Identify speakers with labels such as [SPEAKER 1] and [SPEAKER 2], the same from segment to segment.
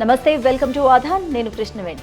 [SPEAKER 1] నమస్తే, welcome to ఆధాన్. నేను Krishnaveni.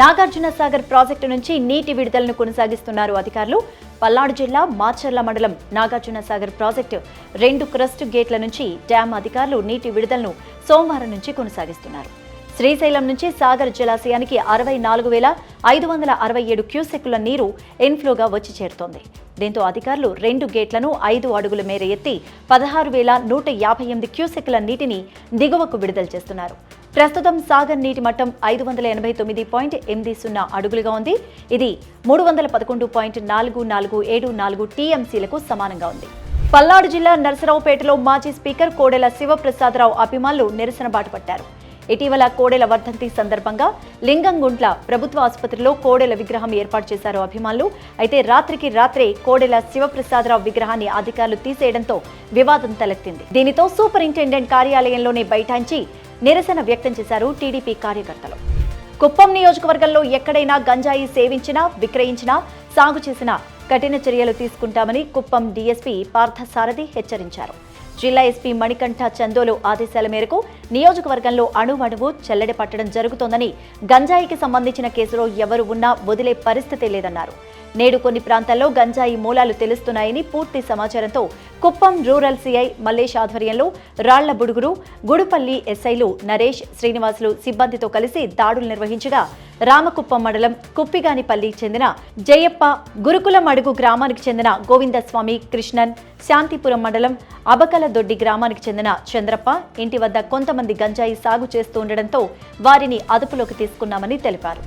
[SPEAKER 1] Nagarjuna Sagar project నుంచి నీటి విడుదలను కొనసాగిస్తున్నారు అధికారులు. పల్నాడు జిల్లా మాచర్ల మండలం నాగార్జున సాగర్ ప్రాజెక్టు 2 క్రస్ట్ గేట్ల నుంచి డ్యాం అధికారులు నీటి విడుదలను సోమవారం నుంచి కొనసాగిస్తున్నారు. శ్రీశైలం నుంచి సాగర్ జలాశయానికి 64,567 క్యూసెక్కుల నీరు ఇన్ఫ్లోగా వచ్చి చేరుతోంది. దీంతో అధికారులు 2 గేట్లను 5 అడుగుల మేర ఎత్తి 16,158 క్యూసెక్కుల నీటిని దిగువకు విడుదల చేస్తున్నారు. ప్రస్తుతం సాగర్ నీటి మట్టం 589.80 అడుగులుగా ఉంది. ఇది 311.4474 టీఎంసీలకు సమానంగా ఉంది. పల్నాడు జిల్లా నరసరావుపేటలో మాజీ స్పీకర్ కోడెల శివప్రసాదరావు అభిమానులు నిరసన బాట పట్టారు. ఇటీవల కోడెల వర్ధంతి సందర్భంగా లింగంగుంట్ల ప్రభుత్వ ఆసుపత్రిలో కోడెల విగ్రహం ఏర్పాటు చేశారు అభిమానులు. అయితే రాత్రికి రాత్రే కోడెల శివప్రసాదరావు విగ్రహాన్ని అధికారులు తీసేయడంతో వివాదం తలెత్తింది. దీనితో సూపరింటెండెంట్ కార్యాలయంలోనే బైఠాయించి నిరసన వ్యక్తం చేశారు టీడీపీ కార్యకర్తలు. కుప్పం నియోజకవర్గంలో ఎక్కడైనా గంజాయి సేవించినా, విక్రయించినా, సాగు చేసినా కఠిన చర్యలు తీసుకుంటామని కుప్పం డీఎస్పీ పార్థసారథి హెచ్చరించారు. జిల్లా ఎస్పీ మణికంఠ చందోలు ఆదేశాల మేరకు నియోజకవర్గంలో అణువణువు చెల్లడి పట్టడం జరుగుతోందని, గంజాయికి సంబంధించిన కేసులో ఎవరు ఉన్నా వదిలే పరిస్థితి లేదన్నారు. నేడు కొన్ని ప్రాంతాల్లో గంజాయి మూలాలు తెలుస్తున్నాయని పూర్తి సమాచారంతో కుప్పం రూరల్ సీఐ మల్లేష్ ఆధ్వర్యంలో రాళ్లబుడుగురు, గుడుపల్లి ఎస్ఐలు నరేష్, శ్రీనివాసులు సిబ్బందితో కలిసి దాడులు నిర్వహించగా రామకుప్పం మండలం కుప్పిగానిపల్లికి చెందిన జయప్ప, గురుకులం అడుగు గ్రామానికి చెందిన గోవిందస్వామి, కృష్ణన్, శాంతిపురం మండలం అబకలదొడ్డి గ్రామానికి చెందిన చంద్రప్ప ఇంటి వద్ద కొంతమంది గంజాయి సాగు చేస్తూ ఉండడంతో వారిని అదుపులోకి తీసుకున్నామని తెలిపారు.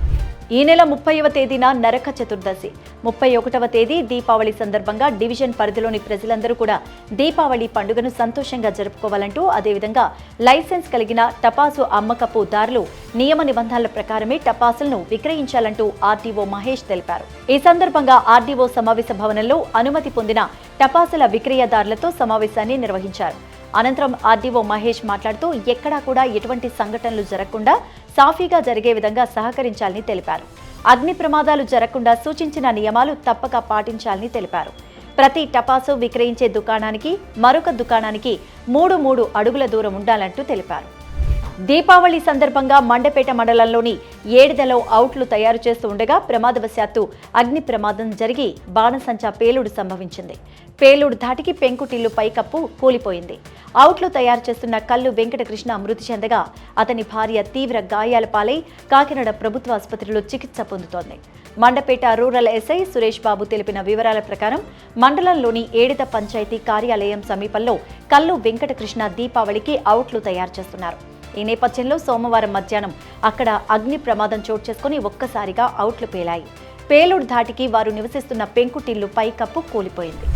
[SPEAKER 1] ఈ నెల 30వ తేదీన నరక చతుర్దశి, 31వ తేదీ దీపావళి సందర్భంగా డివిజన్ పరిధిలోని ప్రజలందరూ కూడా దీపావళి పండుగను సంతోషంగా జరుపుకోవాలంటూ, అదేవిధంగా లైసెన్స్ కలిగిన టపాసు అమ్మకపు దారులు నియమ నిబంధనల ప్రకారమే టపాసులను విక్రయించాలంటూ ఆర్డీఓ మహేష్ తెలిపారు. ఈ సందర్భంగా ఆర్డీఓ సమావేశ భవనంలో అనుమతి పొందిన టపాసుల విక్రయదారులతో సమావేశాన్ని నిర్వహించారు. అనంతరం ఆర్డీఓ మహేష్ మాట్లాడుతూ ఎక్కడా కూడా ఎటువంటి సంఘటనలు జరగకుండా సాఫీగా జరిగే విధంగా సహకరించాలని తెలిపారు. అగ్ని ప్రమాదాలు జరగకుండా సూచించిన నియమాలు తప్పక పాటించాలని తెలిపారు. ప్రతి టపాసు విక్రయించే దుకాణానికి మరొక దుకాణానికి 3 అడుగుల దూరం ఉండాలంటూ తెలిపారు. దీపావళి సందర్భంగా మండపేట మండలంలోని ఏడిదలో అవుట్లు తయారు చేస్తూ ఉండగా ప్రమాదవశాత్తు అగ్ని ప్రమాదం జరిగి బాణసంచా పేలుడు సంభవించింది. పేలుడు ధాటికి పెంకుటిల్లు పైకప్పు కూలిపోయింది. అవుట్లు తయారు చేస్తున్న కల్లు వెంకటకృష్ణ మృతి చెందగా అతని భార్య తీవ్ర గాయాల పాలై కాకినాడ ప్రభుత్వ ఆసుపత్రిలో చికిత్స పొందుతోంది. మండపేట రూరల్ ఎస్ఐ సురేష్ బాబు తెలిపిన వివరాల ప్రకారం మండలంలోని ఏడిద పంచాయతీ కార్యాలయం సమీపంలో కల్లు వెంకటకృష్ణ దీపావళికి అవుట్లు తయారు చేస్తున్నారు. ఈ నేపథ్యంలో సోమవారం మధ్యాహ్నం అక్కడ అగ్ని ప్రమాదం చోటు చేసుకుని ఒక్కసారిగా అవుట్లు పేలాయి. పేలుడు ధాటికి వారు నివసిస్తున్న పెంకుటిల్లు పైకప్పు కూలిపోయింది.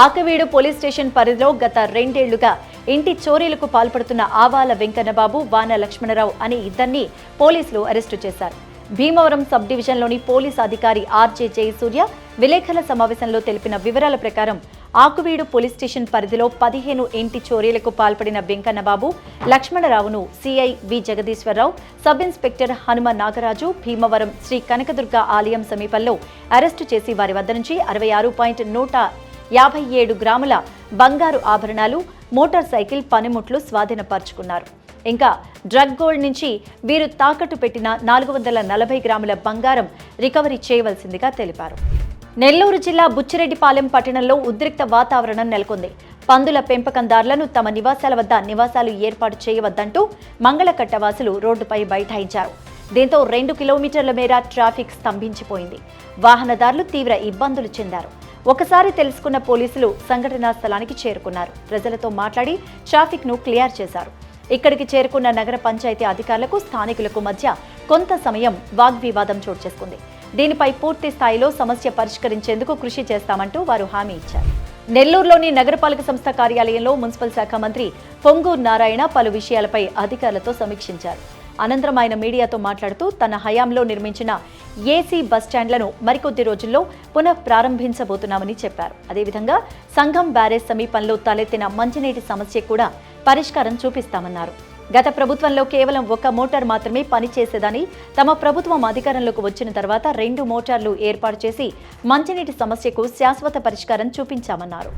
[SPEAKER 1] ఆకవీడు పోలీస్ స్టేషన్ పరిధిలో గత 2 ఏళ్లుగా ఇంటి చోరీలకు పాల్పడుతున్న ఆవాల వెంకన్నబాబు, వాన లక్ష్మణరావు అనే ఇద్దరిని పోలీసులు అరెస్టు చేశారు. భీమవరం సబ్ డివిజన్లోని పోలీస్ అధికారి ఆర్జే జయసూర్య విలేకరుల సమావేశంలో తెలిపిన వివరాల ప్రకారం ఆకువీడు పోలీస్ స్టేషన్ పరిధిలో 15 ఇంటి చోరీలకు పాల్పడిన వెంకన్నబాబు, లక్ష్మణరావును CI V Jagadeeswararao, sub inspector Hanuma Nagaraju Bhimavaram Sri Kanakadurga ఆలయం సమీపంలో అరెస్టు చేసి వారి వద్ద నుంచి 66.157 గ్రాముల బంగారు ఆభరణాలు, మోటార్ సైకిల్, పనిముట్లు స్వాధీనపరుచుకున్నారు. ఇంకా డ్రగ్ గోల్డ్ నుంచి వీరు తాకట్టు పెట్టిన 440 గ్రాముల బంగారం రికవరీ చేయవలసిందిగా తెలిపారు. నెల్లూరు జిల్లా బుచ్చిరెడ్డిపాలెం పట్టణంలో ఉద్రిక్త వాతావరణం నెలకొంది. పందుల పెంపకందారులను తమ నివాసాల వద్ద నివాసాలు ఏర్పాటు చేయవద్దంటూ మంగళకట్ట వాసులు రోడ్డుపై బైఠాయించారు. దీంతో 2 కిలోమీటర్ల మేర ట్రాఫిక్ స్తంభించిపోయింది. వాహనదారులు తీవ్ర ఇబ్బందులు చెందారు. ఒకసారి తెలుసుకున్న పోలీసులు సంఘటనా స్థలానికి చేరుకున్నారు. ప్రజలతో మాట్లాడి ట్రాఫిక్ ను క్లియర్ చేశారు. ఇక్కడికి చేరుకున్న నగర పంచాయతీ అధికారులకు స్థానికులకు మధ్య కొంత సమయం వాగ్వివాదం చోటు చేసుకుంది. దీనిపై పూర్తి స్థాయిలో సమస్య పరిష్కరించేందుకు కృషి చేస్తామంటూ వారు హామీ ఇచ్చారు. నెల్లూరులోని నగరపాలక సంస్థ కార్యాలయంలో మున్సిపల్ శాఖ మంత్రి పొంగూరు నారాయణ పలు విషయాలపై అధికారులతో సమీక్షించారు. అనంతరం ఆయన మీడియాతో మాట్లాడుతూ తన హయాంలో నిర్మించిన ఏసీ బస్టాండ్లను మరికొద్ది రోజుల్లో పునః ప్రారంభించబోతున్నామని చెప్పారు. అదేవిధంగా సంఘం బ్యారేజ్ సమీపంలో తలెత్తిన మంచినీటి సమస్య కూడా పరిష్కారం చూపిస్తామన్నారు. గత ప్రభుత్వంలో కేవలం 1 మోటార్ మాత్రమే పనిచేసేదని, తమ ప్రభుత్వం అధికారంలోకి వచ్చిన తర్వాత 2 మోటార్లు ఏర్పాటు చేసి మంచినీటి సమస్యకు శాశ్వత పరిష్కారం చూపించామన్నారు.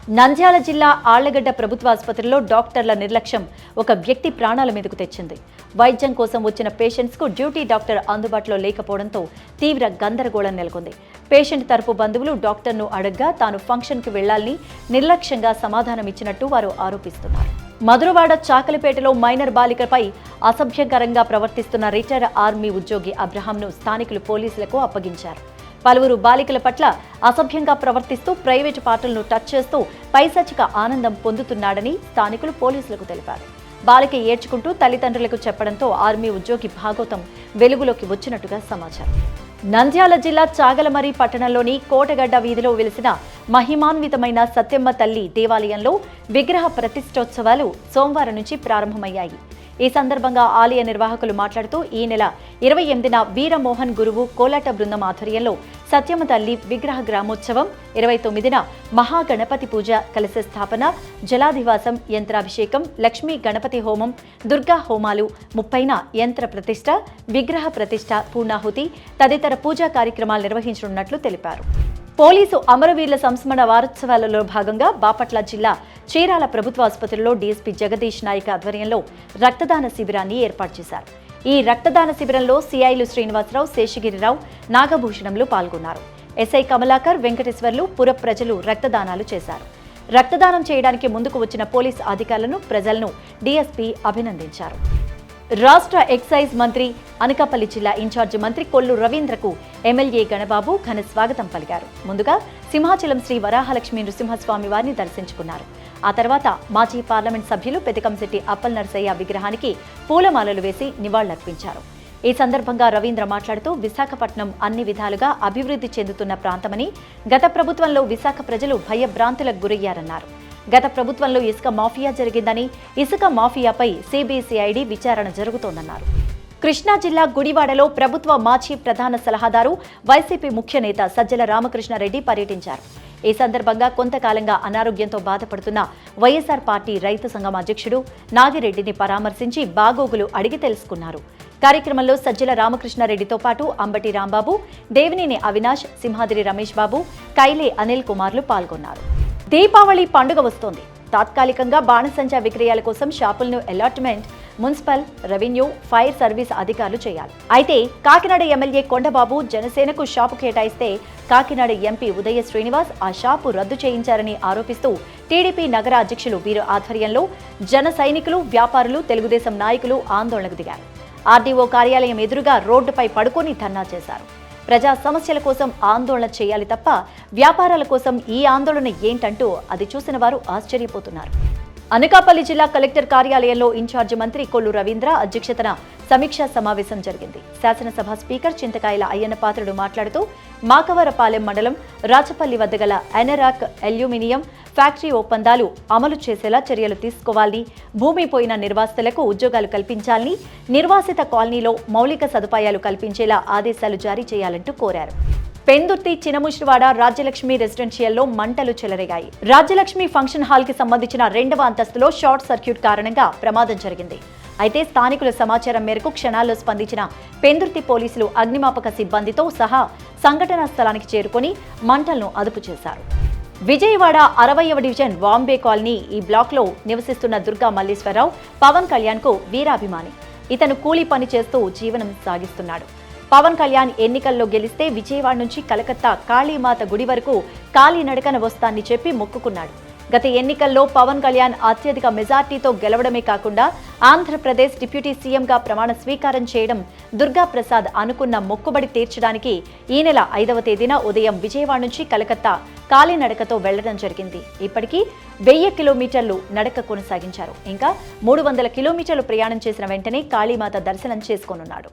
[SPEAKER 1] నంద్యాల జిల్లా ఆళ్లగడ్డ ప్రభుత్వ ఆసుపత్రిలో డాక్టర్ల నిర్లక్ష్యం ఒక వ్యక్తి ప్రాణాల మీదకు తెచ్చింది. వైద్యం కోసం వచ్చిన పేషెంట్స్ కు డ్యూటీ డాక్టర్ అందుబాటులో లేకపోవడంతో తీవ్ర గందరగోళం నెలకొంది. పేషెంట్ తరపు బంధువులు డాక్టర్ను అడగ్గా తాను ఫంక్షన్కి వెళ్లాలని నిర్లక్ష్యంగా సమాధానమిచ్చినట్టు వారు ఆరోపిస్తున్నారు. మధురవాడ చాకలిపేటలో మైనర్ బాలికపై అసభ్యకరంగా ప్రవర్తిస్తున్న రిటైర్డ్ ఆర్మీ ఉద్యోగి అబ్రహాంను స్థానికులు పోలీసులకు అప్పగించారు. పలువురు బాలికల పట్ల అసభ్యంగా ప్రవర్తిస్తూ ప్రైవేటు పార్టీలను టచ్ చేస్తూ పైశాచిక ఆనందం పొందుతున్నాడని స్థానికులు పోలీసులకు తెలిపారు. బాలిక ఏడ్చుకుంటూ తల్లిదండ్రులకు చెప్పడంతో ఆర్మీ ఉద్యోగి భాగోతం వెలుగులోకి వచ్చినట్టుగా సమాచారం. నంద్యాల జిల్లా చాగలమరి పట్టణంలోని కోటగడ్డ వీధిలో వెలిసిన మహిమాన్వితమైన సత్యమ్మ తల్లి దేవాలయంలో విగ్రహ ప్రతిష్టోత్సవాలు సోమవారం నుంచి ప్రారంభమయ్యాయి. ఈ సందర్భంగా ఆలయ నిర్వాహకులు మాట్లాడుతూ ఈ నెల 28న వీరమోహన్ గురువు కోలాట బృందం ఆధ్వర్యంలో సత్యమ్మ తల్లి విగ్రహ గ్రామోత్సవం, 29న మహాగణపతి పూజ, కలశ స్థాపన, జలాధివాసం, యంత్రాభిషేకం, లక్ష్మీ గణపతి హోమం, దుర్గా హోమాలు, 30న యంత్ర ప్రతిష్ఠ, విగ్రహ ప్రతిష్ఠ, పూర్ణాహుతి తదితర పూజా కార్యక్రమాలు నిర్వహించనున్నట్లు తెలిపారు. పోలీసు అమరవీరుల సంస్మరణ వారోత్సవాలలో భాగంగా బాపట్ల జిల్లా చీరాల ప్రభుత్వ ఆసుపత్రిలో డీఎస్పీ జగదీష్ నాయక్ ఆధ్వర్యంలో రక్తదాన శిబిరాన్ని ఏర్పాటు చేశారు. ఈ రక్తదాన శిబిరంలో సిఐలు శ్రీనివాసరావు, శేషగిరిరావు, నాగభూషణంలు పాల్గొన్నారు. ఎస్ఐ కమలాకర్, వెంకటేశ్వర్లు పుర ప్రజలు రక్తదానాలు చేశారు. రక్తదానం చేయడానికి ముందుకు వచ్చిన పోలీసు అధికారులను, ప్రజలను డీఎస్పీ అభినందించారు. రాష్ట్ర ఎక్సైజ్ మంత్రి, అనకాపల్లి జిల్లా ఇన్ఛార్జి మంత్రి కొల్లు రవీంద్రకు ఎమ్మెల్యే గణబాబు ఘన స్వాగతం పలికారు. ముందుగా సింహాచలం శ్రీ వరాహలక్ష్మీ నృసింహస్వామి వారిని దర్శించుకున్నారు. ఆ తర్వాత మాజీ పార్లమెంట్ సభ్యులు పెదకంశెట్టి అప్పల్ నరసయ్య విగ్రహానికి పూలమాలలు వేసి నివాళులర్పించారు. ఈ సందర్భంగా రవీంద్ర మాట్లాడుతూ విశాఖపట్నం అన్ని విధాలుగా అభివృద్ధి చెందుతున్న ప్రాంతమని, గత ప్రభుత్వంలో విశాఖ ప్రజలు భయభ్రాంతులకు గురయ్యారన్నారు. గత ప్రభుత్వంలో ఇసుక మాఫియా జరిగిందని, ఇసుక మాఫియాపై సిబిసిఐడి విచారణ జరుగుతోందన్నారు. కృష్ణా జిల్లా గుడివాడలో ప్రభుత్వ మాజీ ప్రధాన సలహాదారు, వైసీపీ ముఖ్య నేత సజ్జల రామకృష్ణారెడ్డి పర్యటించారు. ఈ సందర్భంగా కొంతకాలంగా అనారోగ్యంతో బాధపడుతున్న వైఎస్ఆర్ పార్టీ రైతు సంఘం అధ్యక్షుడు నాగిరెడ్డిని పరామర్శించి బాగోగులు అడిగి తెలుసుకున్నారు. కార్యక్రమంలో సజ్జల రామకృష్ణారెడ్డితో పాటు అంబటి రాంబాబు, దేవినేని అవినాష్, సింహాద్రి రమేష్ బాబు, కైలే అనిల్ కుమార్లు పాల్గొన్నారు. దీపావళి పండుగ వస్తోంది. తాత్కాలికంగా బాణసంచా విక్రయాల కోసం షాపులను allotment municipal, revenue, fire service అధికారులు చేయాలి. అయితే కాకినాడ ఎమ్మెల్యే కొండబాబు జనసేనకు షాపు కేటాయిస్తే కాకినాడ ఎంపీ ఉదయ శ్రీనివాస్ ఆ షాపు రద్దు చేయించారని ఆరోపిస్తూ టీడీపీ నగర అధ్యక్షులు వీరు ఆధ్వర్యంలో జన సైనికులు, వ్యాపారులు, తెలుగుదేశం నాయకులు ఆందోళనకు దిగారు. ఆర్డీఓ కార్యాలయం ఎదురుగా రోడ్డుపై పడుకొని ధర్నా చేశారు. ప్రజా సమస్యల కోసం ఆందోళన చేయాలి తప్ప వ్యాపారాల కోసం ఈ ఆందోళన ఏంటంటూ అది చూసిన వారు ఆశ్చర్యపోతున్నారు. అనకాపల్లి జిల్లా కలెక్టర్ కార్యాలయంలో ఇన్ఛార్జి మంత్రి కొల్లు రవీంద్ర అధ్యక్షతన సమీక్షా సమావేశం జరిగింది. శాసనసభ స్పీకర్ చింతకాయల అయ్యన్న పాత్రుడు మాట్లాడుతూ మాకవరపాలెం మండలం రాచపల్లి వద్ద గల ఎనరాక్ అల్యూమినియం ఫ్యాక్టరీ ఒప్పందాలు అమలు చేసేలా చర్యలు తీసుకోవాలని, భూమి పోయిన నిర్వాసితులకు ఉద్యోగాలు కల్పించాలని, నిర్వాసిత కాలనీలో మౌలిక సదుపాయాలు కల్పించేలా ఆదేశాలు జారీ చేయాలంటూ కోరారు. పెందుర్తి చినముష్టివాడ రాజ్యలక్ష్మి రెసిడెన్షియల్లో మంటలు చెలరేగాయి. రాజ్యలక్ష్మి ఫంక్షన్ హాల్ కి సంబంధించిన 2వ అంతస్తులో షార్ట్ సర్క్యూట్ కారణంగా ప్రమాదం జరిగింది. అయితే స్థానికుల సమాచారం మేరకు క్షణాల్లో స్పందించిన పెందుర్తి పోలీసులు అగ్నిమాపక సిబ్బందితో సహా సంఘటనా స్థలానికి చేరుకొని మంటలను అదుపు చేశారు. విజయవాడ 60వ డివిజన్ వాంబే కాలనీ ఈ బ్లాక్లో నివసిస్తున్న దుర్గా మల్లేశ్వరరావు పవన్ కళ్యాణ్కు వీరాభిమాని. ఇతను కూలీ పని చేస్తూ జీవనం సాగిస్తున్నాడు. పవన్ కళ్యాణ్ ఎన్నికల్లో గెలిస్తే విజయవాడ నుంచి కలకత్తా కాళీమాత గుడి వరకు కాలినడకన వస్తానని చెప్పి మొక్కుకున్నాడు. గత ఎన్నికల్లో పవన్ కళ్యాణ్ అత్యధిక మెజార్టీతో గెలవడమే కాకుండా ఆంధ్రప్రదేశ్ డిప్యూటీ సీఎంగా ప్రమాణ స్వీకారం చేయడం దుర్గా ప్రసాద్ అనుకున్న మొక్కుబడి తీర్చడానికి ఈ నెల 5వ తేదీన ఉదయం విజయవాడ నుంచి కలకత్తా కాలినడకతో వెళ్లడం జరిగింది. ఇప్పటికీ 1000 కిలోమీటర్లు నడక కొనసాగించారు. ఇంకా 300 కిలోమీటర్లు ప్రయాణం చేసిన వెంటనే కాళీమాత దర్శనం చేసుకోనున్నాడు.